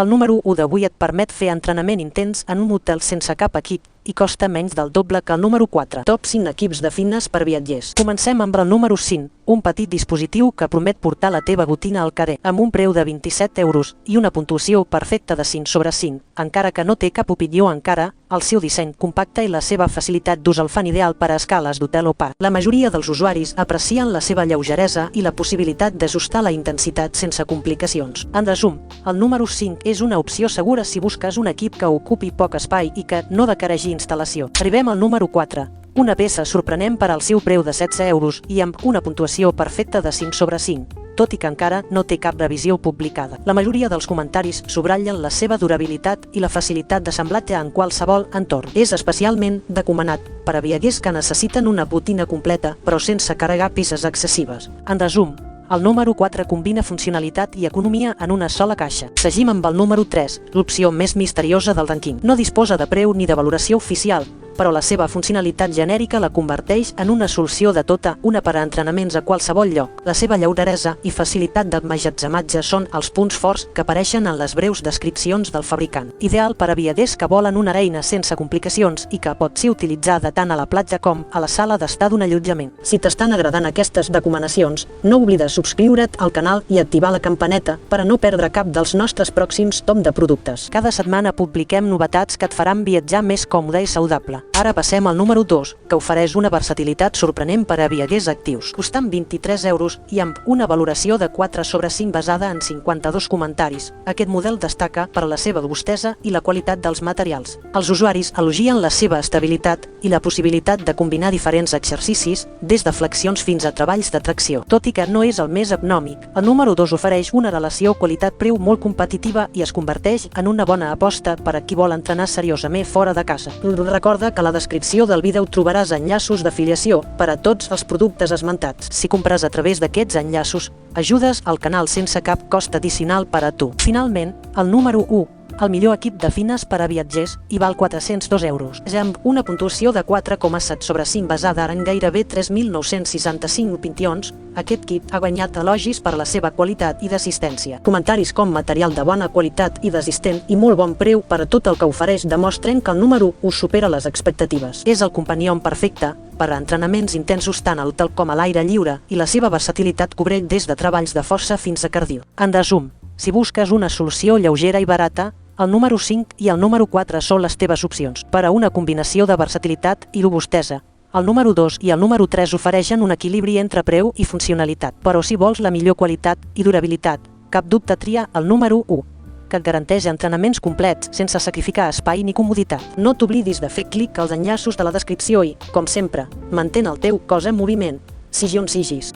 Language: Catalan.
El número 1 d'avui et permet fer entrenament intens en un hotel sense cap equip i costa menys del doble que el número 4. Top 5 equips de fitness per viatgers. Comencem amb el número 5, un petit dispositiu que promet portar la teva botina al carrer, amb un preu de 27 euros i una puntuació perfecta de 5 sobre 5. Encara que no té cap opinió encara, el seu disseny compacte i la seva facilitat d'ús el fan ideal per a escales d'hotel o parc. La majoria dels usuaris aprecien la seva lleugeresa i la possibilitat d'ajustar la intensitat sense complicacions. En resum, el número 5 és una opció segura si busques un equip que ocupi poc espai i que no decaregi instal·lació. Arribem al número 4. Una peça sorprenent per al seu preu de 16 euros i amb una puntuació perfecta de 5 sobre 5, tot i que encara no té cap revisió publicada. La majoria dels comentaris subratllen la seva durabilitat i la facilitat d'assemblatge en qualsevol entorn. És especialment recomanat per a viatgers que necessiten una botina completa però sense carregar peces excessives. En resum, el número 4 combina funcionalitat i economia en una sola caixa. Seguim amb el número 3, l'opció més misteriosa del rànquing. No disposa de preu ni de valoració oficial, però la seva funcionalitat genèrica la converteix en una solució de tota una per a entrenaments a qualsevol lloc. La seva lleugeresa i facilitat d'emmagatzematge són els punts forts que apareixen en les breus descripcions del fabricant. Ideal per a viatgers que volen una eina sense complicacions i que pot ser utilitzada tant a la platja com a la sala d'estar d'un allotjament. Si t'estan agradant aquestes recomanacions, no oblides subscriure't al canal i activar la campaneta per a no perdre cap dels nostres pròxims top de productes. Cada setmana publiquem novetats que et faran viatjar més còmode i saludable. Ara passem al número 2, que ofereix una versatilitat sorprenent per a viatgers actius. Costant 23 euros i amb una valoració de 4 sobre 5 basada en 52 comentaris. Aquest model destaca per la seva robustesa i la qualitat dels materials. Els usuaris elogien la seva estabilitat i la possibilitat de combinar diferents exercicis, des de flexions fins a treballs de tracció. Tot i que no és el més econòmic, el número 2 ofereix una relació qualitat-preu molt competitiva i es converteix en una bona aposta per a qui vol entrenar seriosament fora de casa. Recorda que a la descripció del vídeo trobaràs enllaços d'afiliació per a tots els productes esmentats. Si compres a través d'aquests enllaços, ajudes al canal sense cap cost addicional per a tu. Finalment, el número 1, el millor equip de fitness per a viatgers, i val 402 euros. Ja amb una puntuació de 4,7 sobre 5 basada en gairebé 3.965 opinions, aquest kit ha guanyat elogis per la seva qualitat i d'assistència. Comentaris com material de bona qualitat i resistent i molt bon preu per a tot el que ofereix demostren que el número 1 supera les expectatives. És el companió perfecte per a entrenaments intensos tant a l'hotel com a l'aire lliure i la seva versatilitat cobreix des de treballs de força fins a cardio. En resum, si busques una solució lleugera i barata, el número 5 i el número 4 són les teves opcions. Per a una combinació de versatilitat i robustesa, el número 2 i el número 3 ofereixen un equilibri entre preu i funcionalitat. Però si vols la millor qualitat i durabilitat, cap dubte tria el número 1, que et garanteix entrenaments complets sense sacrificar espai ni comoditat. No t'oblidis de fer clic als enllaços de la descripció i, com sempre, mantén el teu cos en moviment. Sigi on sigis.